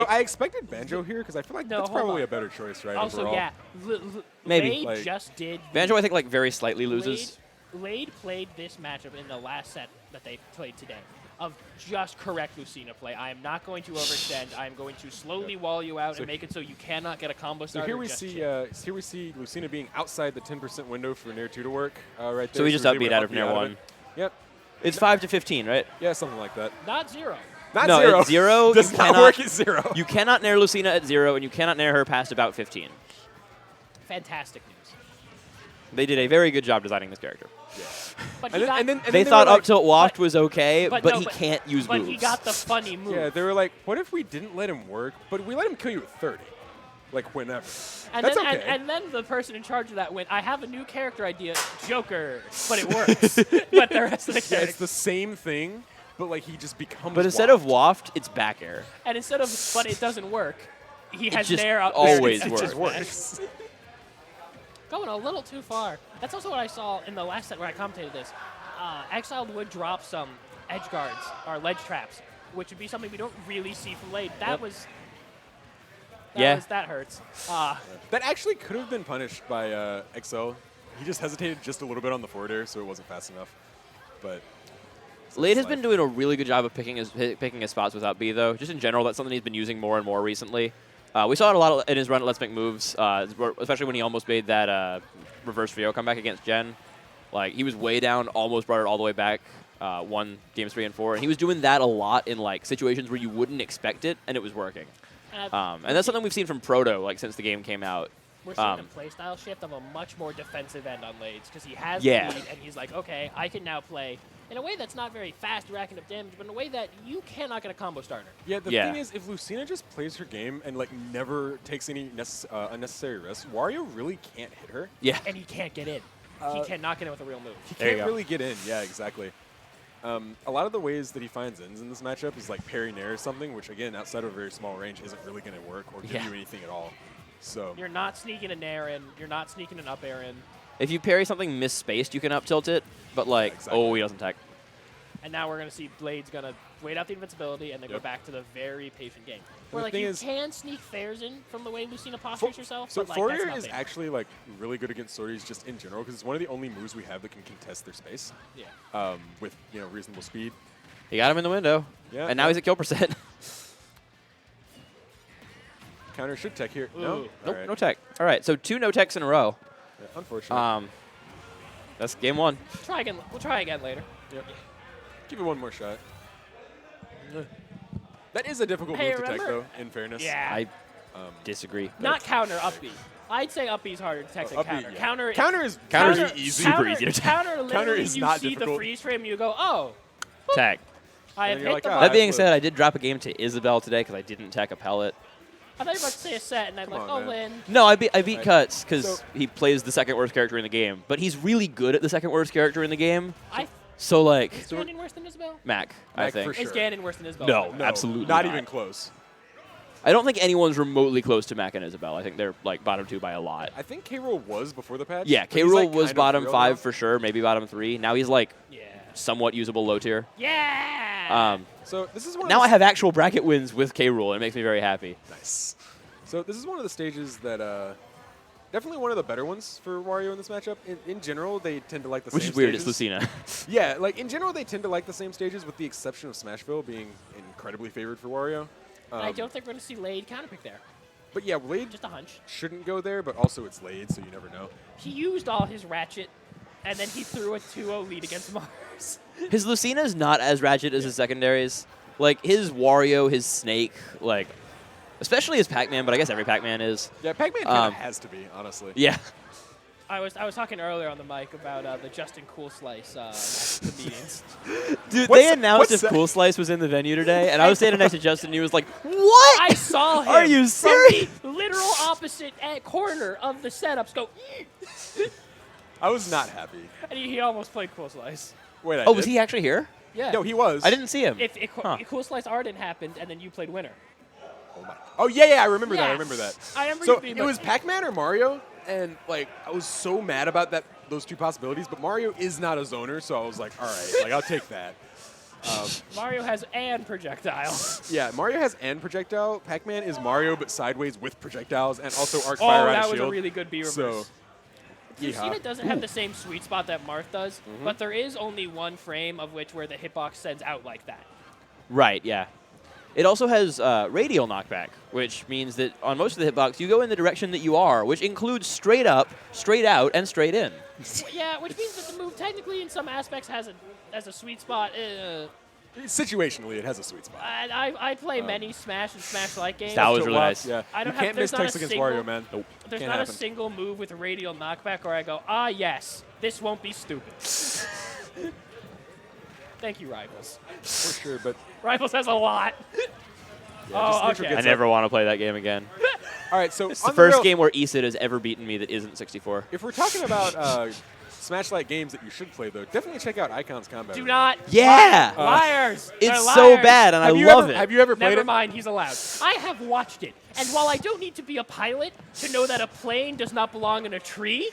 I expected Banjo here because I feel like that's probably a better choice, right? Also, overall. yeah, Maybe. Lade just did. Banjo, I think, like very slightly loses. Lade played this matchup in the last set that they played today of just correct Lucina play. I am not going to overextend. I am going to slowly wall you out and make it so you cannot get a combo starter. So here we see Lucina being outside the 10% window for Nair 2 to work right there. So we just outbeat out of Nair 1. Yep. It's 5 to 15, right? Yeah, something like that. Not 0. Not no, 0. It's 0. Does not work at 0. You cannot Nair Lucina at 0, and you cannot Nair her past about 15. Fantastic news. They did a very good job designing this character. Yeah. But they thought up tilt waft was okay, but he can't use moves. But he got the funny move. Yeah, they were like, what if we didn't let him work, but we let him kill you at 30? Like, whenever. And That's then, okay. and then the person in charge of that went, I have a new character idea, Joker, but it works. But the rest of the characters. Yeah, it's the same thing, but like he just becomes But instead of waft, it's back air. And instead of, but it doesn't work, he has Nair up. Always works. It just works. Going a little too far. That's also what I saw in the last set where I commentated this. Exiled would drop some edge guards or ledge traps, which would be something we don't really see from Lade. That was... That hurts. That actually could have been punished by XL. He just hesitated just a little bit on the forward air, so it wasn't fast enough. But Lade has been doing a really good job of picking his spots without B, though. Just in general, that's something he's been using more and more recently. We saw it a lot in his run at Let's Make Moves, especially when he almost made that reverse Rio comeback against Jen. Like, he was way down, almost brought it all the way back, won games 3 and 4. And he was doing that a lot in like situations where you wouldn't expect it, and it was working. And that's something we've seen from Proto, like, since the game came out. We're seeing a playstyle shift of a much more defensive end on Lades, because he has the lead, and he's like, okay, I can now play in a way that's not very fast, racking up damage, but in a way that you cannot get a combo starter. Yeah, the thing is, if Lucina just plays her game and like never takes any unnecessary risks, Wario really can't hit her. Yeah. And he can't get in. He cannot get in with a real move. He can't really get in. Yeah, exactly. A lot of the ways that he finds ends in this matchup is like parry Nair or something, which again, outside of a very small range, isn't really going to work or give you anything at all. So you're not sneaking a Nair in. You're not sneaking an up air in. If you parry something misspaced, you can up tilt it, but like, oh, he doesn't tech. And now we're going to see Blade's going to wait out the invincibility and then go back to the very patient game. Where like you can sneak fairs in from the way Lucina postures herself. So but, like, Fourier is actually like really good against sorties just in general because it's one of the only moves we have that can contest their space. Yeah. With reasonable speed. He got him in the window. Yeah. And now he's at kill percent. Counter should tech here. Ooh. No. Nope, no tech. All right, so 2 no techs in a row. Yeah, unfortunately. That's game 1. Try again. We'll try again later. Yep. Give it one more shot. That is a difficult move to tech, though, in fairness. Yeah. I disagree. Not counter, up B. I'd say up B is harder to tech than counter. Yeah. Counter is easy. Super easy to tech. Counter literally is you not see difficult. the freeze frame and you go, oh. Tech. I have hit like, the oh, button. That being said, I did drop a game to Isabel today because I didn't tech a pellet. I thought you were about to say a set, and I'm like, oh, Lynn. No, I beat Cuts because he plays the second worst character in the game. But he's really good at the second worst character in the game. So, like... Is Ganon worse than Isabel? Mac, I think. For sure. Is Ganon worse than Isabel? No, absolutely not even close. I don't think anyone's remotely close to Mac and Isabel. I think they're, like, bottom 2 by a lot. I think K-Roll was before the patch. Yeah, K-Roll was bottom 5 for sure, maybe bottom 3. Now he's, like, somewhat usable low tier. Yeah! So this is one now I have actual bracket wins with K-Roll, and it makes me very happy. Nice. So this is one of the stages that definitely one of the better ones for Wario in this matchup. In general, they tend to like the same stages. Which is weird, it's Lucina. Yeah, like in general, they tend to like the same stages with the exception of Smashville being incredibly favored for Wario. I don't think we're going to see Lade counterpick there. But yeah, Lade just a hunch. Shouldn't go there, but also it's Lade, so you never know. He used all his ratchet, and then he threw a 2-0 lead against Mars. His Lucina is not as ratchet as his secondaries. Like, his Wario, his Snake, like... Especially his Pac-Man, but I guess every Pac-Man is. Yeah, Pac-Man kind of has to be, honestly. Yeah. I was talking earlier on the mic about the Justin Cool Slice meetings. Dude, they announced if Cool Slice was in the venue today, and I was standing next to Justin, and he was like, "What? I saw him. Are you serious?" From the literal opposite corner of the setups go. I was not happy. And he almost played Cool Slice. Wait, was he actually here? Yeah. No, he was. I didn't see him. If Cool Slice Arden happened, and then you played winner. Oh, yeah, I remember that. I remember that. I remember so it was Pac-Man or Mario, and like I was so mad about those two possibilities, but Mario is not a zoner, so I was like, all right, like I'll take that. Mario has an projectile. Yeah, Mario has and projectile. Pac-Man is Mario, but sideways with projectiles, and also arc Oh, fire out that of was shield. a really good B reverse. So, Lucina yeehaw. doesn't have the same sweet spot that Marth does, but there is only one frame of which where the hitbox sends out like that. Right, yeah. It also has radial knockback, which means that on most of the hitbox, you go in the direction that you are, which includes straight up, straight out, and straight in. Yeah, which means that the move technically in some aspects has a sweet spot. Situationally, it has a sweet spot. I play many Smash and Smash-like games. That was really nice. Yeah, I don't you have- can't there's miss not text a against single- Wario, man. Nope. There's Can't not happen. a single move with a radial knockback where I go, ah, yes, this won't be stupid. Thank you, Rivals. For sure, but Rivals has a lot. just Oh, neutral okay. I gets never want to play that game again. all right. So It's the on first real, game where ESID has ever beaten me that isn't 64. If we're talking about Smash-like games that you should play, though, definitely check out Icon's Combat. Do Arena. not. Yeah! Liars. It's They're so liars. bad, and I Have you love ever, it. Have you ever played Never it? mind, he's allowed. I have watched it, and while I don't need to be a pilot to know that a plane does not belong in a tree,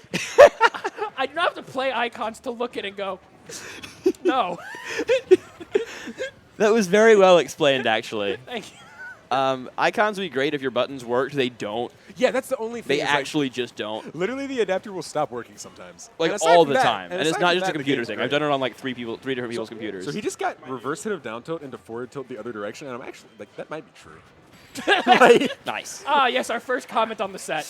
I do not have to play Icons to look at it and go, no. That was very well explained, actually. Thank you. Icons would be great if your buttons worked. They don't. Yeah, that's the only thing. They is, like, actually just don't. literally, the adapter will stop working sometimes. Like, And aside all from the that- time. And it's aside not from just that, a the computer game's thing. great. I've done it on like three different people's computers. So he just got reverse hit of down tilt into forward tilt the other direction, and I'm actually like, that might be true. Nice. Ah, yes, our first comment on the set.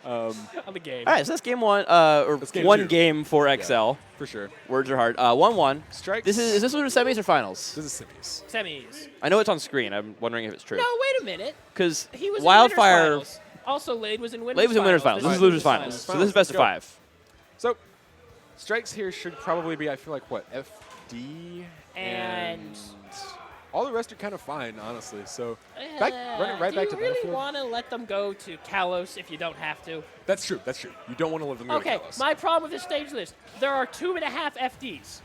On the game. All right, so that's game one, or That's game one two. game for XL. For sure. Words are hard. 1-1. Strikes. Is this one of semis or finals? This is semis. Semis. I know it's on screen. I'm wondering if it's true. No, wait a minute. Because He was in Wildfire. winners finals. Also, Lade was in winners Lade was in winners finals. This is losers finals. finals. So this is best of Finals. 5. So, strikes here should probably be, I feel like, what, FD? And all the rest are kind of fine, honestly. So, run it right back to do you really Battlefield. want to let them go to Kalos if you don't have to? That's true. That's true. You don't want to let them go Okay, to Kalos. my problem with this stage list, there are 2.5 FDs.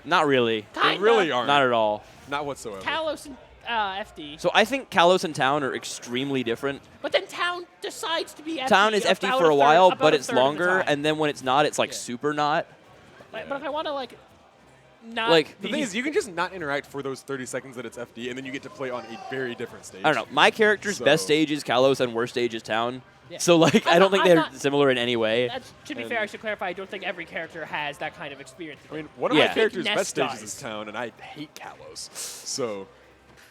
Not really. They Kinda. really aren't. Not at all. Not whatsoever. Kalos and FD. So I think Kalos and Town are extremely different. But then Town decides to be FD. Town is FD about for a third- while, about but a it's third of the longer, time. and then when it's not, it's like Yeah. super not. But if I want to, like, not Like, The thing is, you can just not interact for those 30 seconds that it's FD, and then you get to play on a very different stage. I don't know. My character's So- best stage is Kalos and worst stage is Town. Yeah. So like, I I'm don't think not- I'm they're not- similar in any way. To be fair, I should clarify, I don't think every character has that kind of experience. I mean, one of Yeah. my character's I think best Ness stages does. is Town, and I hate Kalos. So,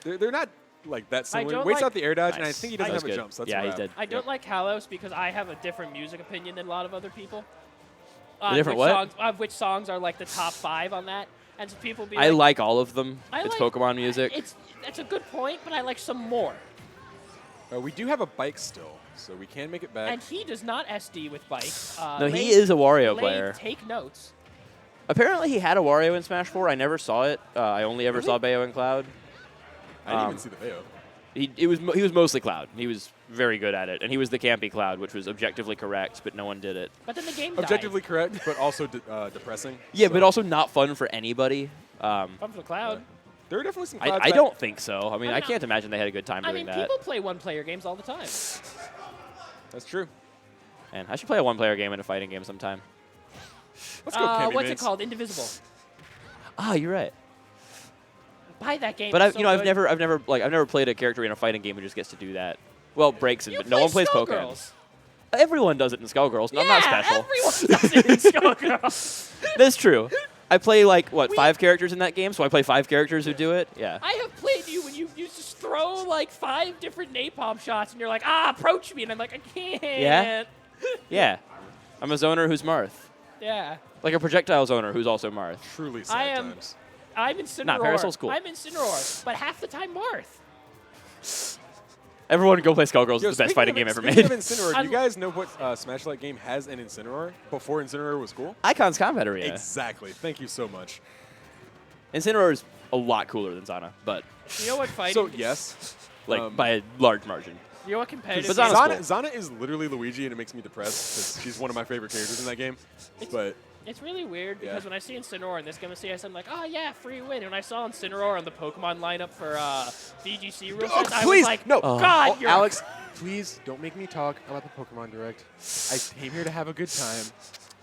they're not like that similar. don't Waits like- out the air dodge, and I Nice. think he doesn't That have was a good. jump. So that's Yeah, where he's I'm- dead. I don't like Kalos because I have a different music opinion than a lot of other people. different which what? Songs, which songs are like the top 5 on that. And so people be I like, like all of them. I It's like- Pokemon music. That's a good point, but I like some more. We do have a bike still, so we can make it back. And he does not SD with bike. No, he is a Wario Lade, player. Take notes. Apparently, he had a Wario in Smash 4. I never saw it. I only ever Really? saw Bayo and Cloud. I didn't even see the Bayo. He was mostly Cloud. He was very good at it, and he was the campy Cloud, which was objectively correct, but no one did it. But then the game died. Objectively correct, but also depressing. Yeah, so. but also not fun for anybody. Fun for the Cloud. There are definitely some clouds I back- don't think so. I mean, I I know. can't imagine they had a good time I doing mean, that. people play one-player games all the time. That's true. And I should play a one-player game and a fighting game sometime. Let's go, Candy What's it Mates. called? Indivisible. Ah, you're right. Buy that game. But it's I've so good. I've never played a character in a fighting game who just gets to do that. Well, breaks it, You but no play one plays Pokemon. Skullgirls. Everyone does it in Skullgirls. No, I'm not special. Everyone does it in Skullgirls. That's true. I play like what We- 5 characters in that game, so I play 5 characters who do it. Yeah. I have played you when you just throw like 5 different napalm shots and you're like, approach me. And I'm like, I can't. Yeah? Yeah. I'm a zoner who's Marth. Yeah. Like a projectile zoner who's also Marth. Truly sad I am- times. I'm Incineroar. Nah, Parasol's cool. I'm Incineroar, but half the time Marth. Everyone go play Skullgirls. Yo, It's the best speaking fighting of- game ever speaking made. of Incineroar, do I'm- you guys know what Smash-like game has an Incineroar before Incineroar was cool? Icon's Combat Arena. Exactly. Thank you so much. Incineroar is a lot cooler than Zana, but You know what fighting? So, yes. like by a large margin. You know what competitive? But games- Zana's cool. Zana is literally Luigi, and it makes me depressed because she's one of my favorite characters in that game. But It's really weird Yeah. because when I see Incineroar in this game, I see I'm like, oh yeah, free win. And when I saw Incineroar on the Pokemon lineup for VGC rules, Oh, I please, was like, no. God, Oh, you're Alex, please don't make me talk about the Pokemon Direct. I came here to have a good time.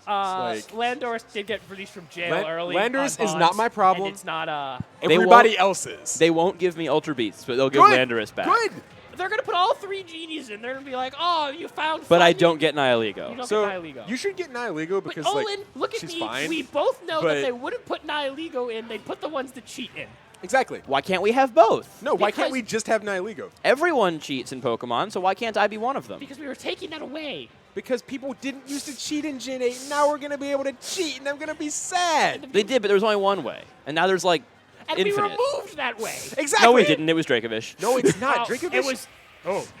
Landorus did get released from jail early. Landorus on is bonds, not my problem. And it's not. Everybody else's. They won't give me Ultra Beats, but they'll give Good. Landorus back. Good. They're gonna put all 3 genies in. They're gonna be like, "Oh, you found." But I funding." don't get You Nihiligo. don't So get Nihiligo. you should get Nihiligo because but like Olin, look at she's me. fine. We both know but- that they wouldn't put Nihiligo in. They'd put the ones that cheat in. Exactly. Why can't we have both? No, why can't Because- we just have Nihiligo? Everyone cheats in Pokemon, so why can't I be one of them? Because we were taking that away. Because people didn't used to cheat in Gen 8. Now we're going to be able to cheat, and I'm going to be sad. They did, but there was only one way. And now there's, like, And infinite. we removed that way. Exactly. No, we didn't. It was Dracovish. No, it's not. Oh, Dracovish. it was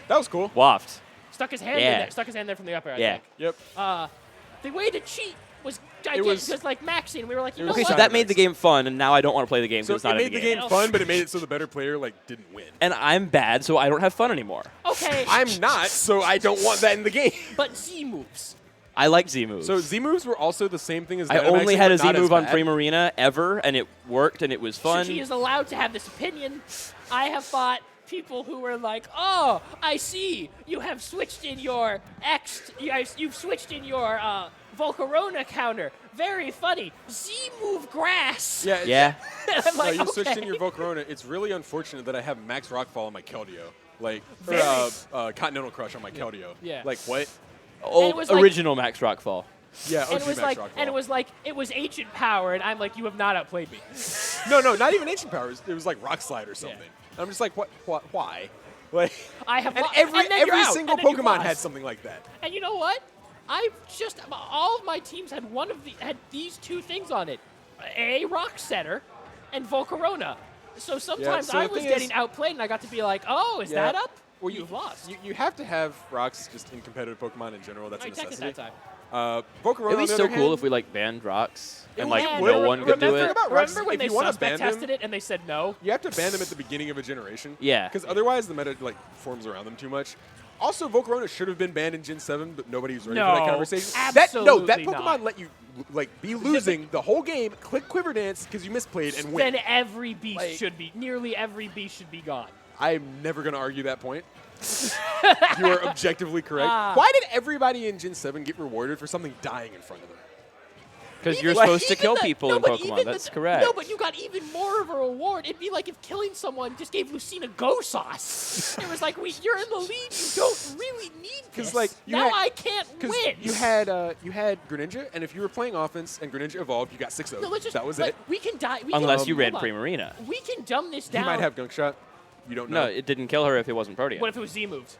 That was cool. Waft. stuck his hand in Yeah. there. Stuck his hand there from the upper. I Yeah. think. Yep. The way to cheat was gigantic. was- Just like Maxine, we were like, you know Okay, what? so that made the game fun, and now I don't want to play the game So because it's it not made in the the game. game fun, but it made it so the better player like didn't win. And I'm bad, so I don't have fun anymore. Okay, I'm not, so I don't want that in the game. but Z moves. I like Z moves. So Z moves were also the same thing as I Dynamax, only had but a Z not as move on bad. Frame Arena ever, and it worked, and it was fun. She is allowed to have this opinion. I have fought people who were like, "Oh, I see. You have switched in your you've switched in your Volcarona counter. Very funny. Z move grass." Yeah. Yeah. I'm No, like, you switched in okay. your Volcarona. It's really unfortunate that I have Max Rockfall on my Keldeo. Like, Very- Continental Crush on my Keldeo. Yeah. Like, what? Oh, it was like- original Max Rockfall. Yeah, And OG it was Max like, Rockfall. and it was ancient power, and I'm like, you have not outplayed me. No, not even Ancient Powers. It was like Rock Slide or something. I'm just like, what, why? Like, I have and lo- every and then you're out, single and then you Pokemon lost. had something like that. And you know what? All of my teams had had these 2 things on it: a Rock Setter and Volcarona. So sometimes so I the was thing getting is- outplayed, and I got to be like, "Oh, is Yeah. that up?" Well, You've lost. You have to have rocks just in competitive Pokemon in general. That's I a checked it necessity. that time. Volcarona, It'd be on the so other cool hand, if we like banned rocks and would like be no weird. one could do remember, it. About rocks, remember when if they you wanna suspect ban them- tested it and they said no? You have to ban them at the beginning of a generation. Yeah. Because otherwise the meta like forms around them too much. Also, Volcarona should have been banned in Gen 7, but nobody was ready for that No, conversation. that absolutely Pokemon not. let you like be losing the whole game, click Quiver Dance because you misplayed and win. Then every beast Like- nearly every beast should be gone. I'm never going to argue that point. You are objectively correct. Ah. Why did everybody in Gen 7 get rewarded for something dying in front of them? Because you're Even- supposed to even kill the- people no, in but Pokemon. even That's the- correct. No, but you got even more of a reward. It'd be like if killing someone just gave Lucina Go Sauce. It was like, you're in the lead. You don't really need this. 'Cause, like, you now had- I can't Because win. you had Greninja, and if you were playing offense and Greninja evolved, you got 6-0. No, let's just, That was like, it. We can die. Unless you ran hold on. Primarina. We can dumb this He down. might have Gunk Shot. You don't know. No, it didn't kill her if it wasn't Protean. What if it was Z moved?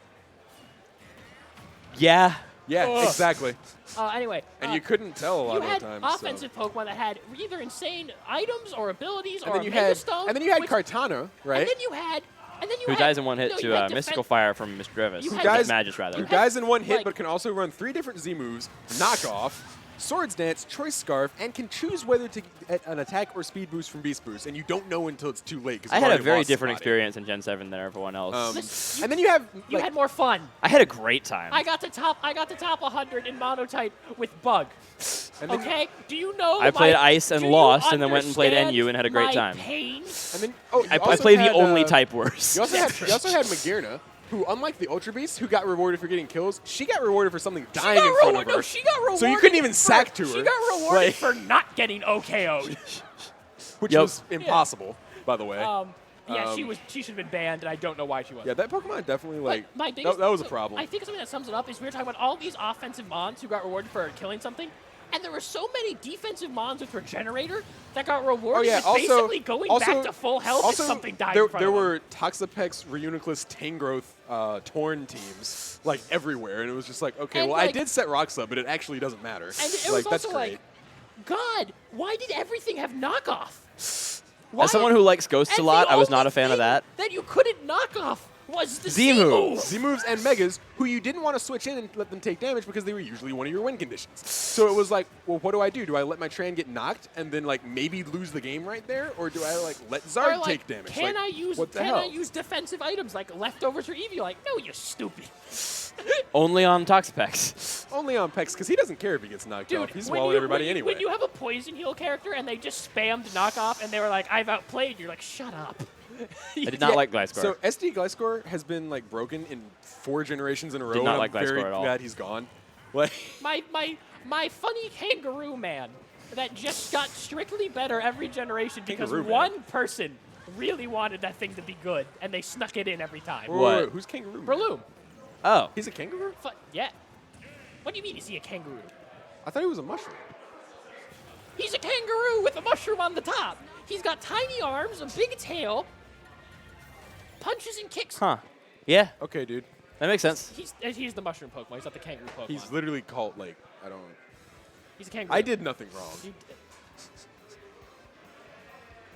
Yeah. Yeah, Ugh. exactly. Anyway. And you couldn't tell a lot You of had the time. offensive Pokemon that had either insane items or abilities And or then you Mega had, Stone. and then you had which- Kartana, right? And then you had. Who dies in one hit no, you to had Mystical Fire from Mr. Drevis. You Who had dies, Guys- Magus, rather. Who had, dies in one hit, like- but can also run 3 different Z moves, knockoff, Swords Dance, Choice Scarf, and can choose whether to get an attack or speed boost from Beast Boost, and you don't know until it's too late. 'Cause I you've had a already very lost different somebody. experience in Gen 7 than everyone else. Listen, And then you have You like, had more fun. I had a great time. I got to top 100 in monotype with Bug. and then, Okay? Do you know I played my- Ice and do you lost and then went and played understand NU and had a great my time. Pain? and then oh, I you also played the had, only type worse. You also had Magearna, who, unlike the Ultra Beast, who got rewarded for getting kills, she got rewarded for something dying in front of her. No, she got rewarded. So you couldn't even for- sack to her. She got rewarded Like- for not getting OKO'd. which Yep. was impossible, by the way. She should have been banned, and I don't know why she wasn't. Yeah, that Pokemon definitely like But my that, biggest, that was a so problem. I think something that sums it up is we were talking about all these offensive mons who got rewarded for killing something, and there were so many defensive mons with Regenerator that got rewarded with basically going back to full health if something died in front there of them. were Toxapex, Reuniclus, Tangrowth, Torn teams like everywhere, and it was just like, okay, And, well, I like- did set rocks up, but it actually doesn't matter. And it like was that's also great. like, God, why did everything have knockoff? Why? As someone who likes Ghosts a And lot, the I was not only a fan of thing that. That you couldn't knock off was the Z move. Z moves and Megas, who you didn't want to switch in and let them take damage because they were usually one of your win conditions. So it was like, well, what do? Do I let my Tran get knocked and then like maybe lose the game right there, or do I like let Zard Or, like, take damage? Can Like, I use what the can hell? I use defensive items like leftovers or Eevee? Like, no, you stupid. Only on Toxapex. Only on Pex because he doesn't care if he gets knocked Dude, off. He's when swallowing you- everybody when you- anyway. When you have a poison heal character and they just spammed knockoff and they were like, I've outplayed, you're like, shut up. I did not like Gliscor. So SD Gliscor has been like broken in 4 generations in a row. not and like I'm very Gliscor at all. glad he's gone. Like my funny kangaroo man that just got strictly better every generation because Kangaroo one man. person really wanted that thing to be good, and they snuck it in every time. What? Who's Kangaroo? Breloom. Oh. He's a kangaroo? Yeah. What do you mean is he a kangaroo? I thought he was a mushroom. He's a kangaroo with a mushroom on the top. He's got tiny arms, a big tail, punches and kicks. Huh. Yeah. Okay, dude. That makes sense. He's the mushroom Pokemon. He's not the kangaroo Pokemon. He's literally called, like, I don't... He's a kangaroo. I did nothing wrong.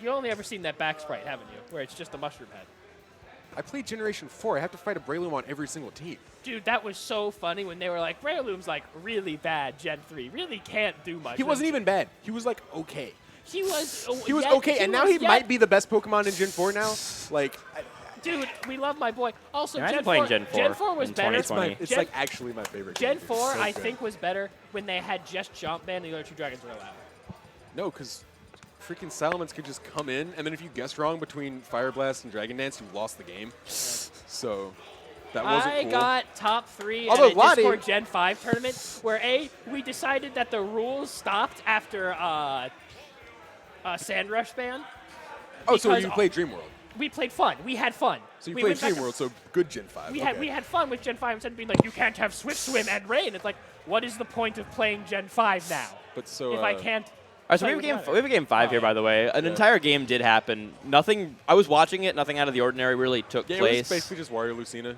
You only ever seen that back sprite, haven't you? Where it's just the mushroom head. I played Generation 4. I have to fight a Breloom on every single team. Dude, that was so funny when they were like, Breloom's like really bad Gen 3. Really can't do much. He wasn't even bad. He was, like, okay. He was... He was okay, and now he might be the best Pokemon in Gen 4 now. Like... Dude, we love my boy. Also, Imagine Gen playing 4, Gen 4 Gen 4 was in better. 2020. It's Gen- like actually my favorite. Gen game. 4, It's so I good. think, was better when they had just Jump Band and the other two dragons were allowed. No, because freaking Salamence could just come in, and then if you guessed wrong between Fire Blast and Dragon Dance, you lost the game. So that wasn't I cool. got top 3 Although at a Lottie- Discord Gen 5 tournament where we decided that the rules stopped after Sand Rush ban. Oh, so because you played Dream World. We played fun. We had fun. So you we played went back Dream World, so good Gen 5. We okay. had fun with Gen 5 instead of being like, you can't have Swift Swim and Rain. It's like, what is the point of playing Gen 5 now? But so if I can't. All right, so play we have, with we have a game 5 here, by the way. An entire game did happen. Nothing. I was watching it. Nothing out of the ordinary really took yeah, place. it was basically just Wario Lucina.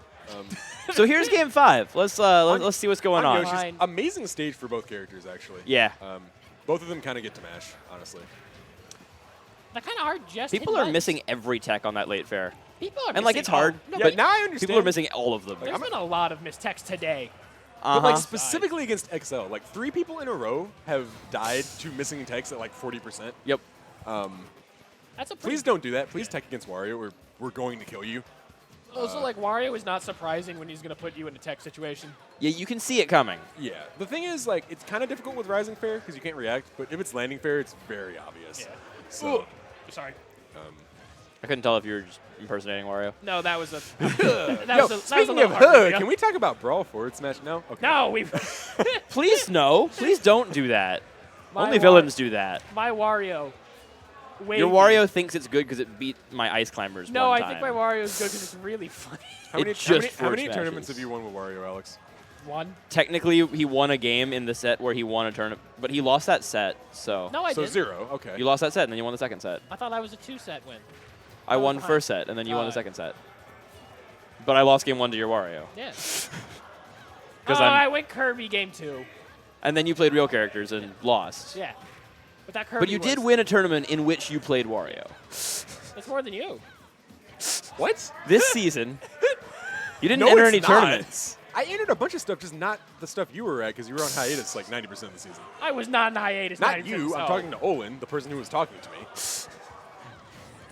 So here's game 5. Let's see what's going on. Yoshi's Fine. amazing stage for both characters, actually. Yeah. Both of them kind of get to mash, honestly. That kind of hard just People hit are buttons. missing every tech on that late fair. People are And like missing it's hard, no, Yeah, but now I understand. people are missing all of them. There's been a lot of mistext today. But like specifically against XL, like 3 people in a row have died to missing techs at like 40%. Yep. That's a pretty. Please don't do that. Please tech against Wario, or we're going to kill you. Also, like Wario is not surprising when he's gonna put you in a tech situation. Yeah, you can see it coming. Yeah. The thing is, like, it's kind of difficult with Rising Fair because you can't react, but if it's Landing Fair, it's very obvious. Yeah. So, Sorry. I couldn't tell if you were just impersonating Wario. No, that was a. speaking of hood, can we talk about Brawl Forward Smash now? Okay. No, we. Please no. Please don't do that. My Only War- villains do that. My Wario. Your Wario thinks it's good because it beat my Ice Climbers No, one I think time. my Wario is good because it's really funny. How many, It how many, just how many forward tournaments smashes. have you won with Wario, Alex? One. Technically, he won a game in the set where he won a tournament, but he lost that set, so. No, I So didn't. 0. Okay. You lost that set, and then you won the second set. I thought that was a 2-set win. I was won behind. first set, and then you won the Alright. second set. But I lost game 1 to your Wario. Yeah. 'Cause I I'm- went Kirby game 2. And then you played real characters and lost. Yeah. But that Kirby But you did was- win a tournament in which you played Wario. That's more than you. What? This season, you didn't No, enter it's any not. tournaments. I entered a bunch of stuff, just not the stuff you were at, because you were on hiatus like 90% of the season. I was not in hiatus. Not 90% you. I'm so. talking to Olin, the person who was talking to me.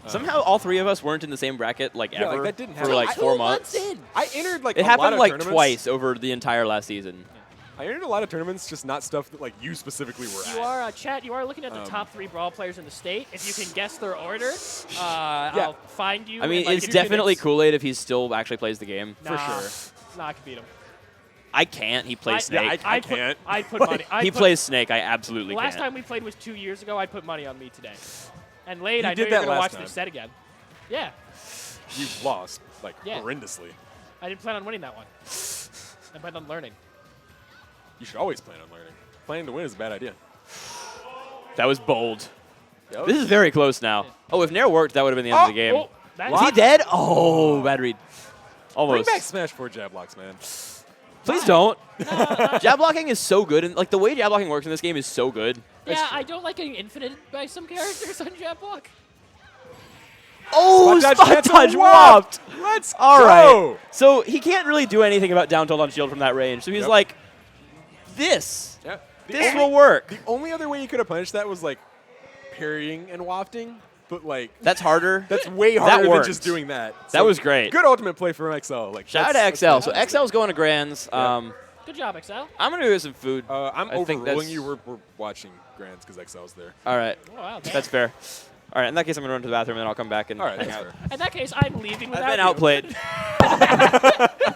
Somehow, all 3 of us weren't in the same bracket like Yeah, like, ever that didn't for happen. like Two 4 months. in. I entered like It a lot happened of like tournaments. twice over the entire last season. I entered a lot of tournaments, just not stuff that like you specifically were You at. are, chat, you are looking at the top 3 Brawl players in the state. If you can guess their order, I'll find you. I mean, and, like, it's you can definitely Kool-Aid if he still actually plays the game. Nah, sure. Nah, I can beat him. I can't. He plays Snake. Yeah, I can't. I'd put money. He plays Snake. I absolutely The last can't. time we played was 2 years ago. I'd put money on me today. And Lade, You I know did you're that going to last watch time. this set again. Yeah. You lost like Yeah. horrendously. I didn't plan on winning that one. I planned on learning. You should always plan on learning. Planning to win is a bad idea. That was bold. Yep. This is very close now. Oh, if Nair worked, that would have been the end of the game. Oh, that Is he dead? Oh, bad read. Bring Almost. back Smash 4 jab blocks, man. Please don't. Jab blocking is so good, and like the way jab blocking works in this game is so good. Yeah, I don't like getting infinite by some characters on Jab Block. Oh, Spot spot dodge dodge cancel whopped. Let's All go. right. So he can't really do anything about down tilt on shield from that range. So he's Yep. like, this. Yeah. This will work. The only other way you could have punished that was like parrying and wafting, but like That's harder. that's way That harder than worked. just doing that. That was great. Good ultimate play from XL. Like Shout out that's to XL. So fantastic. XL's going to Grands. Yeah. Good job, XL. I'm going to go get some food. I'm I think overruling that's- you. We're watching Grands because XL's there. All right. Oh, wow. That's fair. All right. In that case, I'm going to run to the bathroom, and then I'll come back and All right, hang that's out. fair. In that case, I'm leaving without I've been you. outplayed.